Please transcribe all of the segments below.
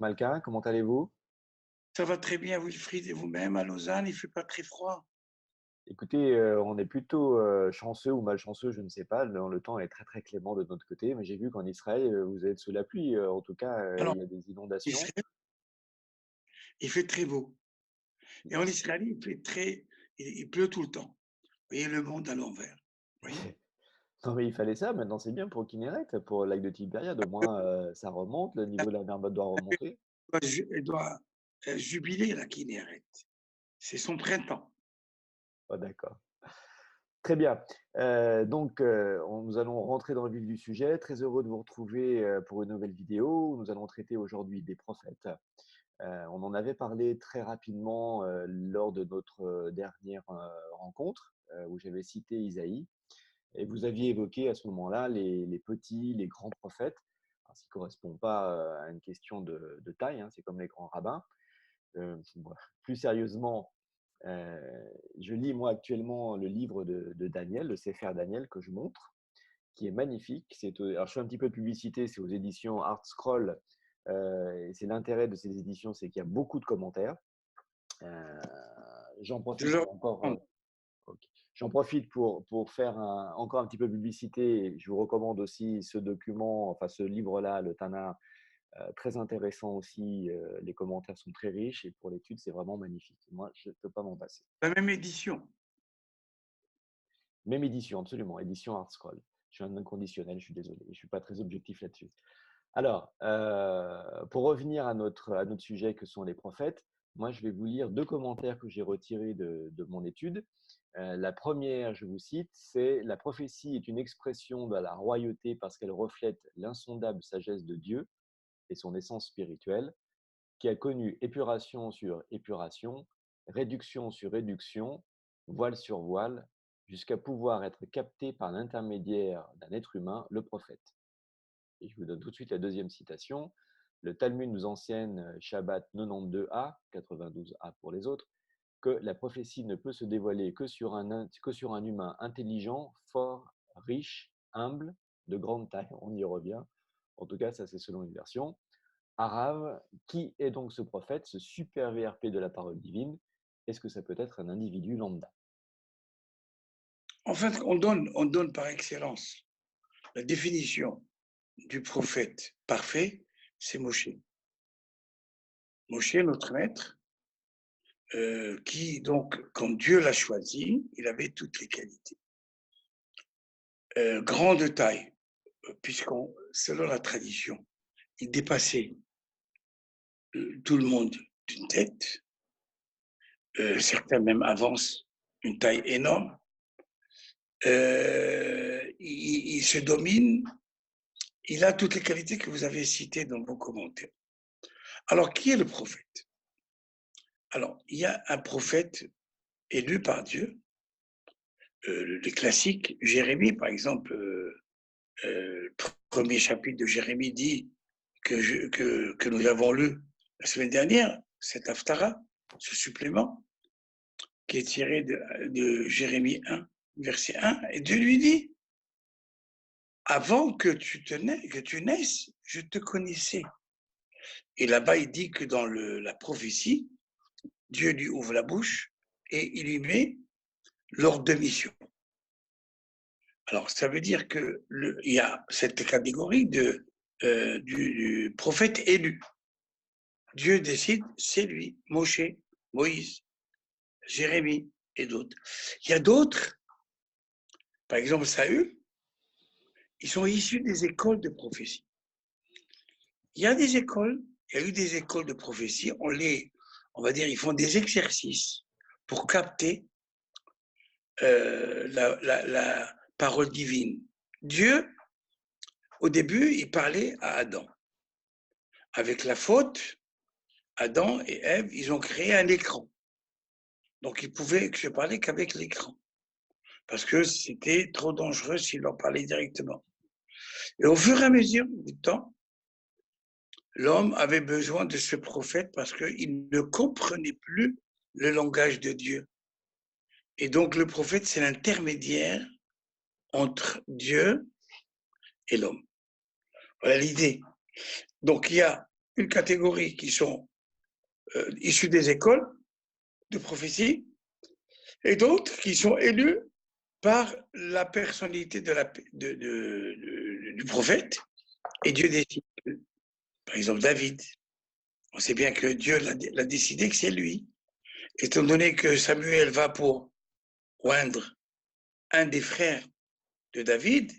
Malka, comment allez-vous? Ça va très bien, Wilfried, et vous-même à Lausanne, il fait pas très froid. Écoutez, on est plutôt, chanceux ou malchanceux, je ne sais pas. Le temps est très, très clément de notre côté, mais j'ai vu qu'en Israël, vous êtes sous la pluie, en tout cas, Alors, il y a des inondations. Israël, il fait très beau. Et en Israël, il pleut tout le temps. Vous voyez le monde à l'envers. Vous voyez? Non, mais il fallait ça, maintenant c'est bien pour Kinéret, pour le lac de Tibériade, au moins, ça remonte, le niveau de la mer doit remonter. Elle doit jubiler la Kinneret. C'est son printemps. Ah d'accord. Très bien. Donc, nous allons rentrer dans le vif du sujet. Très heureux de vous retrouver, pour une nouvelle vidéo où nous allons traiter aujourd'hui des prophètes. On en avait parlé très rapidement, lors de notre, dernière, rencontre, où j'avais cité Isaïe et vous aviez évoqué à ce moment-là les petits, les grands prophètes. Alors ce qui correspond pas, à une question de taille, hein, c'est comme les grands rabbins. Bon, plus sérieusement, je lis moi actuellement le livre de Daniel, le Sefer Daniel que je montre, qui est magnifique. Alors je fais un petit peu de publicité, c'est aux éditions Art Scroll. Et c'est l'intérêt de ces éditions, c'est qu'il y a beaucoup de commentaires. Euh, J'en Je profite le encore. recommande. Ok. J'en profite pour faire encore un petit peu de publicité. Je vous recommande aussi ce document, enfin ce livre-là, le Tana, très intéressant aussi. Les commentaires sont très riches et pour l'étude, c'est vraiment magnifique. Moi, je ne peux pas m'en passer. La même édition. Même édition, absolument, édition Art Scroll. Je suis un inconditionnel, je suis désolé, je ne suis pas très objectif là-dessus. Alors, pour revenir à notre sujet que sont les prophètes, moi je vais vous lire deux commentaires que j'ai retirés de mon étude. La première, je vous cite, c'est: La prophétie est une expression de la royauté parce qu'elle reflète l'insondable sagesse de Dieu et son essence spirituelle, qui a connu épuration sur épuration, réduction sur réduction, voile sur voile, jusqu'à pouvoir être capté par l'intermédiaire d'un être humain, le prophète. Et je vous donne tout de suite la deuxième citation. Le Talmud nous enseigne, Shabbat 92a, 92a pour les autres, que la prophétie ne peut se dévoiler que sur un humain intelligent, fort, riche, humble, de grande taille. On y revient. En tout cas, ça c'est selon une version. Arabe, qui est donc ce prophète, ce super VRP de la parole divine? Est-ce que ça peut être un individu lambda? En fait, on donne par excellence la définition du prophète parfait, c'est Moshe. Moshe, notre maître, qui, donc, quand Dieu l'a choisi, il avait toutes les qualités. Grande taille, puisqu'on, selon la tradition, il dépassait tout le monde d'une tête. Certains même avancent une taille énorme. Il se domine, il a toutes les qualités que vous avez citées dans vos commentaires. Alors, qui est le prophète? Alors, il y a un prophète élu par Dieu, les classiques, Jérémie, par exemple, le premier chapitre de Jérémie dit que nous avons lu la semaine dernière, cet Haftara, ce supplément, qui est tiré de Jérémie 1, verset 1, et Dieu lui dit: avant que tu naisses, je te connaissais. Et là-bas, il dit que dans la prophétie, Dieu lui ouvre la bouche et il lui met l'ordre de mission. Alors, ça veut dire qu'il y a cette catégorie du prophète élu. Dieu décide, c'est lui, Moshe, Moïse, Jérémie et d'autres. Il y a d'autres, par exemple Saül, ils sont issus des écoles de prophétie. Il y a des écoles, il y a eu des écoles de prophétie, on va dire, ils font des exercices pour capter la parole divine. Dieu, au début, il parlait à Adam. Avec la faute, Adam et Ève, ils ont créé un écran. Donc, ils pouvaient se parler qu'avec l'écran, parce que c'était trop dangereux s'ils leur parlaient directement. Et au fur et à mesure du temps, l'homme avait besoin de ce prophète parce qu'il ne comprenait plus le langage de Dieu. Et donc, le prophète, c'est l'intermédiaire entre Dieu et l'homme. Voilà l'idée. Donc, il y a une catégorie qui sont issus des écoles de prophétie et d'autres qui sont élus par la personnalité du prophète et Dieu décide. Par exemple, David, on sait bien que Dieu l'a décidé que c'est lui. Étant donné que Samuel va pour oindre un des frères de David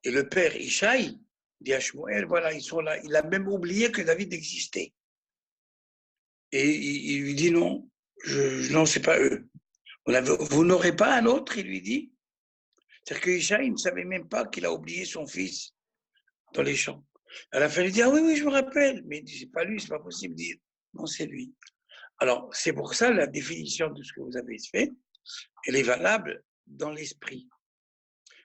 et le père Ishaï dit à Shmuel, voilà, ils sont là. Il a même oublié que David existait. Et il lui dit non, non, c'est pas eux. Vous n'aurez pas un autre, il lui dit. C'est-à-dire que Ishaï ne savait même pas qu'il a oublié son fils dans les champs. À la fin, il dit, ah oui, oui, je me rappelle. Mais il dit, c'est pas lui, c'est pas possible. Il dit, non, c'est lui. Alors, c'est pour ça la définition de ce que vous avez fait, elle est valable dans l'esprit.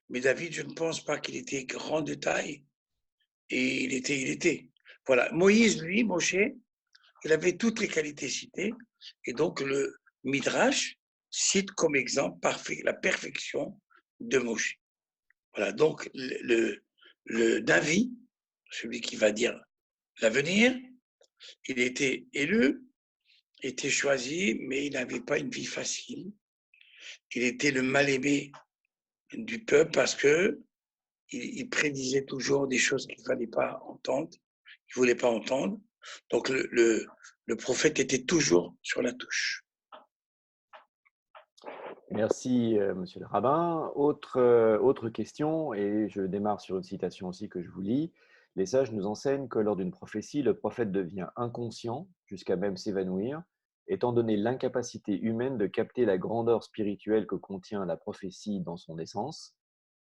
Mais David, je ne pense pas qu'il était grand de taille. Et il était. Voilà. Moïse, lui, Moshe, il avait toutes les qualités citées. Et donc, le Midrash cite comme exemple la perfection de Moshe. Voilà. Donc, le David, celui qui va dire l'avenir, il était élu, était choisi, mais il n'avait pas une vie facile. Il était le mal-aimé du peuple parce que il prédisait toujours des choses qu'il ne fallait pas entendre, qu'il ne voulait pas entendre. Donc le prophète était toujours sur la touche. Merci, monsieur le rabbin. Autre question, et je démarre sur une citation aussi que je vous lis. Les sages nous enseignent que lors d'une prophétie, le prophète devient inconscient, jusqu'à même s'évanouir, étant donné l'incapacité humaine de capter la grandeur spirituelle que contient la prophétie dans son essence.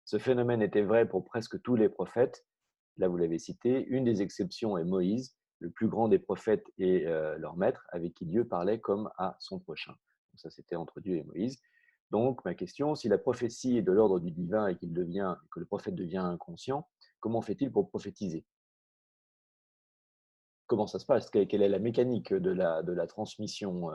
Ce phénomène était vrai pour presque tous les prophètes. Là, vous l'avez cité. Une des exceptions est Moïse, le plus grand des prophètes et leur maître, avec qui Dieu parlait comme à son prochain. Donc ça, c'était entre Dieu et Moïse. Donc, ma question, si la prophétie est de l'ordre du divin et que le prophète devient inconscient, comment fait-il pour prophétiser? Comment ça se passe? Quelle est la mécanique de la transmission?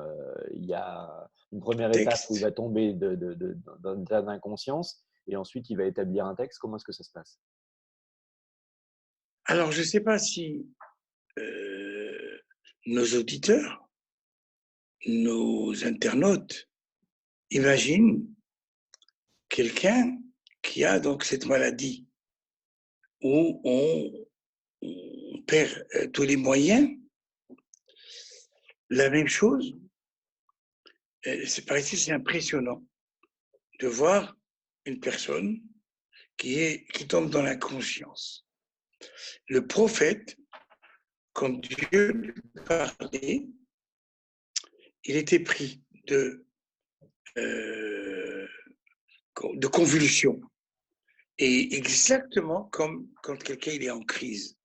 Il y a une première étape où il va tomber d'un état d'inconscience et ensuite il va établir un texte. Comment est-ce que ça se passe? Alors, je ne sais pas si nos auditeurs, nos internautes imaginent quelqu'un qui a donc cette maladie où on perd tous les moyens. La même chose, c'est par ici, c'est impressionnant de voir une personne qui tombe dans l'inconscience. Le prophète, quand Dieu lui parlait, il était pris de convulsions. Et exactement comme quand quelqu'un est en crise.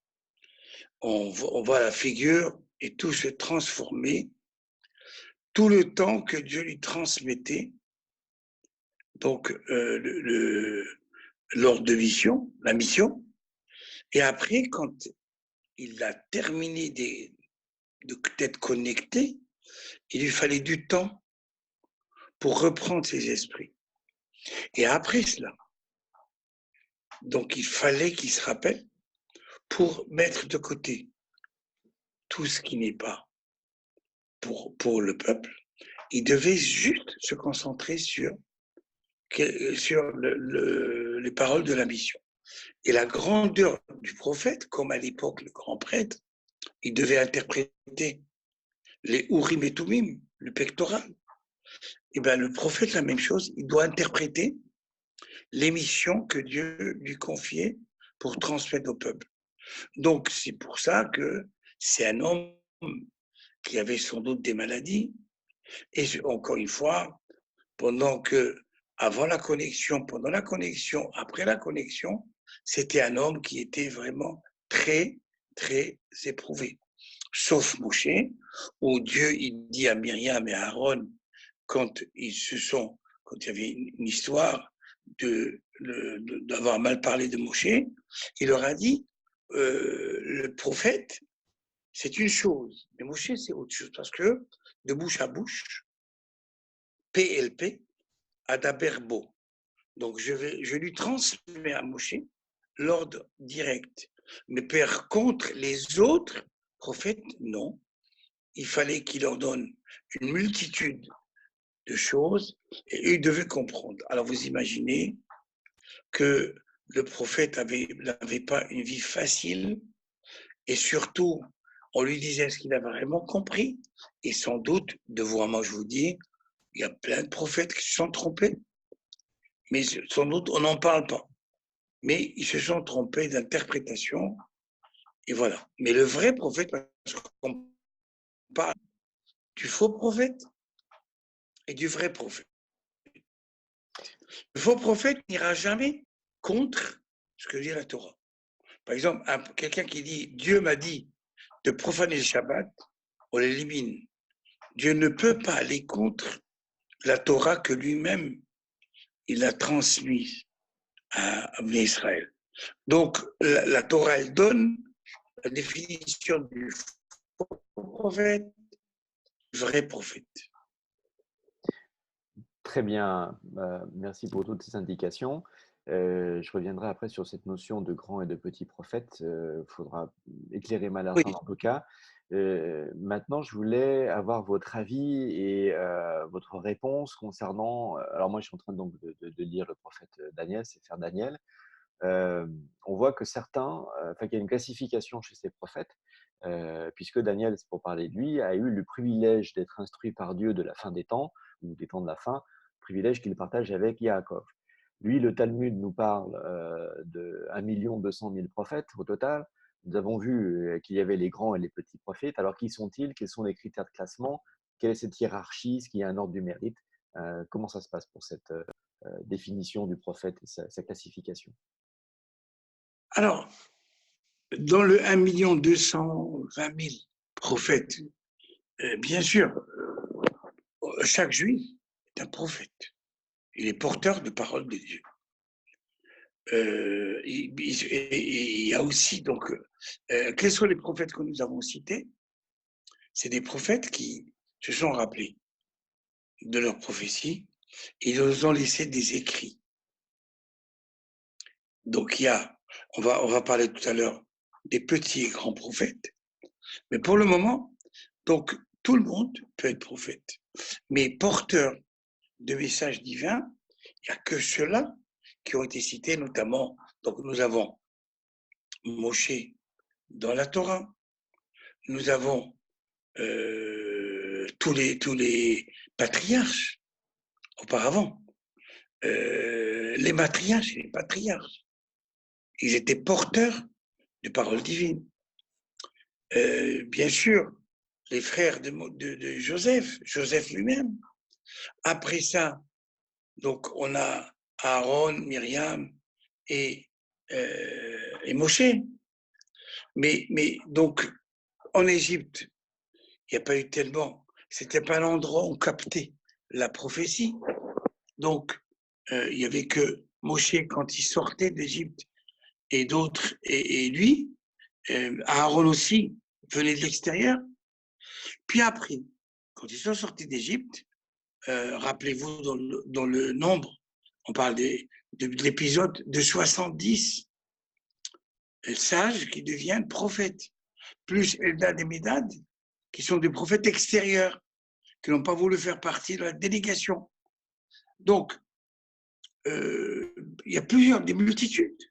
On voit la figure et tout se transformer, tout le temps que Dieu lui transmettait, donc l'ordre de mission, la mission. Et après, quand il a terminé d'être connecté, il lui fallait du temps pour reprendre ses esprits. Et après cela, donc il fallait qu'il se rappelle pour mettre de côté tout ce qui n'est pas pour le peuple. Il devait juste se concentrer sur les paroles de la mission. Et la grandeur du prophète, comme à l'époque le grand prêtre, il devait interpréter les Urim et Tumim, le pectoral. Et bien le prophète, la même chose, il doit interpréter les missions que Dieu lui confiait pour transmettre au peuple. Donc c'est pour ça que c'est un homme qui avait sans doute des maladies. Et encore une fois, avant la connexion, pendant la connexion, après la connexion, c'était un homme qui était vraiment très, très éprouvé. Sauf Moshe, où Dieu il dit à Myriam et à Aaron, quand il y avait une histoire d'avoir mal parlé de Moshe, il leur a dit, le prophète, c'est une chose, mais Moshe, c'est autre chose, parce que de bouche à bouche, PLP, Adaberbo. Donc, je lui transmets à Moshe l'ordre direct. Mais par contre, les autres, Prophète, non. Il fallait qu'il leur donne une multitude de choses et eux devaient comprendre. Alors vous imaginez que le prophète n'avait pas une vie facile et surtout, on lui disait ce qu'il avait vraiment compris. Et sans doute, moi je vous dis, il y a plein de prophètes qui se sont trompés, mais sans doute on n'en parle pas. Mais ils se sont trompés d'interprétation et voilà. Mais le vrai prophète, parce qu'on parle du faux prophète et du vrai prophète. Le faux prophète n'ira jamais contre ce que dit la Torah. Par exemple, quelqu'un qui dit Dieu m'a dit de profaner le Shabbat, on l'élimine. Dieu ne peut pas aller contre la Torah que lui-même il a transmise à Israël. Donc, la Torah, elle donne la définition du faux prophète, du vrai prophète. Très bien, merci pour toutes ces indications. Je reviendrai après sur cette notion de grand et de petit prophète. Il faudra éclairer ma Oui. lanterne en tout cas. Maintenant, je voulais avoir votre avis et votre réponse concernant. Alors moi, je suis en train donc de lire le prophète Daniel, c'est faire Daniel. On voit que certains, qu'il y a une classification chez ces prophètes, puisque Daniel, c'est pour parler de lui, a eu le privilège d'être instruit par Dieu de la fin des temps, ou des temps de la fin, privilège qu'il partage avec Yaakov. Lui, le Talmud nous parle de 1 200 000 prophètes au total. Nous avons vu qu'il y avait les grands et les petits prophètes. Alors, qui sont-ils? Quels sont les critères de classement? Quelle est cette hiérarchie? Est-ce qu'il y a un ordre du mérite? Comment ça se passe pour cette définition du prophète et sa classification? Alors, dans le 1 220 000 prophètes, bien sûr, chaque juif est un prophète. Il est porteur de parole de Dieu. Il y a aussi, donc, quels sont les prophètes que nous avons cités? C'est des prophètes qui se sont rappelés de leurs prophéties et ils nous ont laissé des écrits. Donc, on va parler tout à l'heure des petits et grands prophètes, mais pour le moment, donc, tout le monde peut être prophète, mais porteur de messages divins, il n'y a que ceux-là qui ont été cités, notamment, donc nous avons Moshe dans la Torah, nous avons tous les patriarches auparavant, les matriarches et les patriarches, ils étaient porteurs de paroles divines. Bien sûr, les frères de Joseph lui-même. Après ça, donc on a Aaron, Myriam et Moshe. Mais donc, en Égypte, il n'y a pas eu tellement, c'était pas l'endroit où on captait la prophétie. Donc, il n'y avait que Moshe quand il sortait d'Égypte et d'autres, et lui, Aaron aussi venait de l'extérieur. Puis après, quand ils sont sortis d'Égypte, rappelez-vous dans le nombre, on parle de l'épisode de 70 sages qui deviennent prophètes, plus Eldad et Médad, qui sont des prophètes extérieurs, qui n'ont pas voulu faire partie de la délégation. Donc, il y a des multitudes,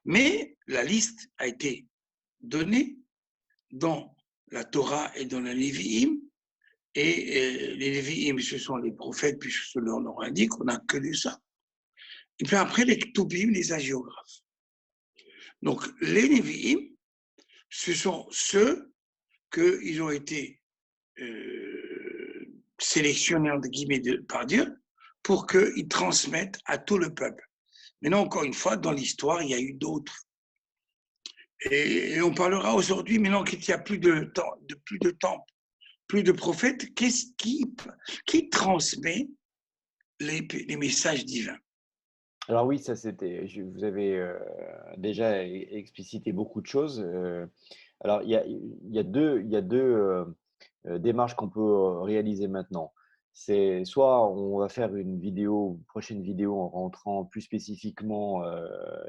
mais la liste a été donnée dans la Torah et dans la Lévi'im, et les Lévi'im, ce sont les prophètes, puisque leur nom indique, on n'a que de ça. Et puis après, les Ktubim, les hagiographes. Donc, les Lévi'im, ce sont ceux qu'ils ont été sélectionnés, entre guillemets, par Dieu, pour qu'ils transmettent à tout le peuple. Maintenant, encore une fois, dans l'histoire, il y a eu d'autres. Et on parlera aujourd'hui, maintenant qu'il n'y a plus de temps, plus de prophètes, qui transmet les messages divins? Alors oui, ça c'était. Vous avez déjà explicité beaucoup de choses. Alors il y a deux démarches qu'on peut réaliser maintenant. C'est soit on va faire une prochaine vidéo en rentrant plus spécifiquement,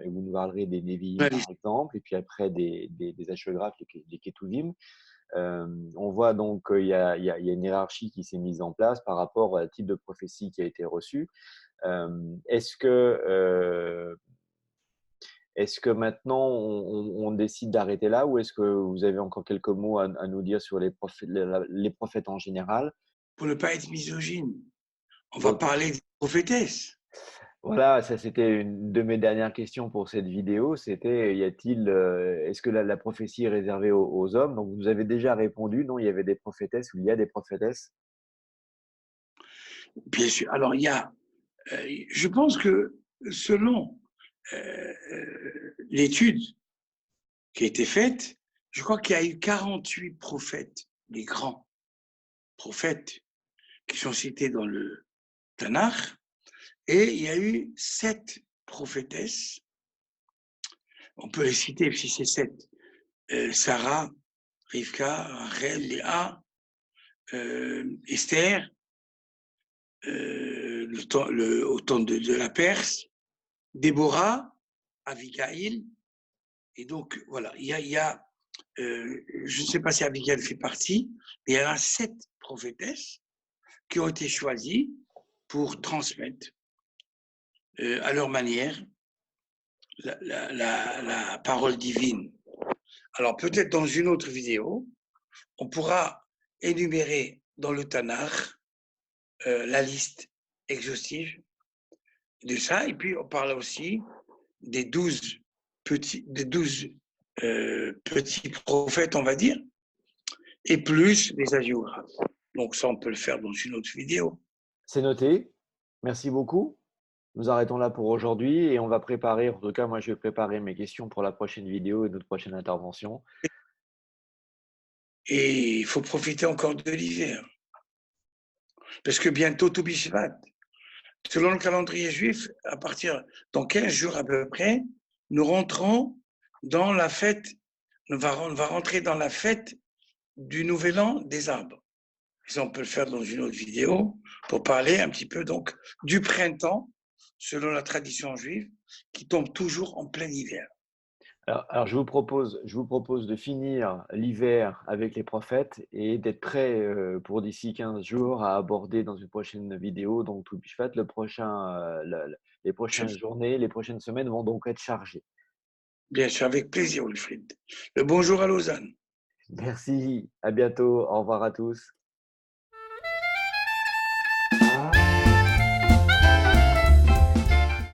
et vous nous parlerez des Nevi'im par exemple, et puis après des hagiographes, des Ketuvim. On voit donc qu'il y a une hiérarchie qui s'est mise en place par rapport au type de prophétie qui a été reçue. Est-ce que maintenant on décide d'arrêter là ou est-ce que vous avez encore quelques mots à nous dire sur les prophètes en général? Pour ne pas être misogyne, on va Donc parler des prophétesses. voilà, ça c'était une de mes dernières questions pour cette vidéo, c'était est-ce que la prophétie est réservée aux hommes? Donc vous nous avez déjà répondu, non, il y avait des prophétesses ou il y a des prophétesses? Bien sûr. Alors, je pense que selon l'étude qui a été faite, je crois qu'il y a eu 48 prophètes, les grands prophètes qui sont cités dans le Tanakh, et il y a eu 7 prophétesses. On peut les citer si c'est 7. Sarah, Rivka, Rachel, Léa, Esther, au temps de la Perse, Déborah, Abigail. Et donc, voilà, je ne sais pas si Abigail fait partie, mais il y a 7 prophétesses qui ont été choisies pour transmettre à leur manière la parole divine. Alors, peut-être dans une autre vidéo, on pourra énumérer dans le Tanakh la liste exhaustive de ça, et puis on parle aussi des 12 petits prophètes, on va dire, et plus les hagiographes. Donc ça, on peut le faire dans une autre vidéo. C'est noté. Merci beaucoup. Nous arrêtons là pour aujourd'hui et on va préparer, en tout cas moi je vais préparer mes questions pour la prochaine vidéo et notre prochaine intervention. Et il faut profiter encore de l'hiver. Parce que bientôt, tout Bishvat, selon le calendrier juif, dans 15 jours à peu près, nous rentrons dans la fête, on va rentrer dans la fête du Nouvel An des arbres. Ça, on peut le faire dans une autre vidéo pour parler un petit peu donc du printemps, selon la tradition juive, qui tombe toujours en plein hiver. Alors je vous propose de finir l'hiver avec les prophètes et d'être prêt pour d'ici 15 jours à aborder dans une prochaine vidéo, donc tout Bishvat, les prochaines journées, les prochaines semaines vont donc être chargées. Bien sûr, avec plaisir, Wilfried. Le bonjour à Lausanne. Merci, à bientôt, au revoir à tous.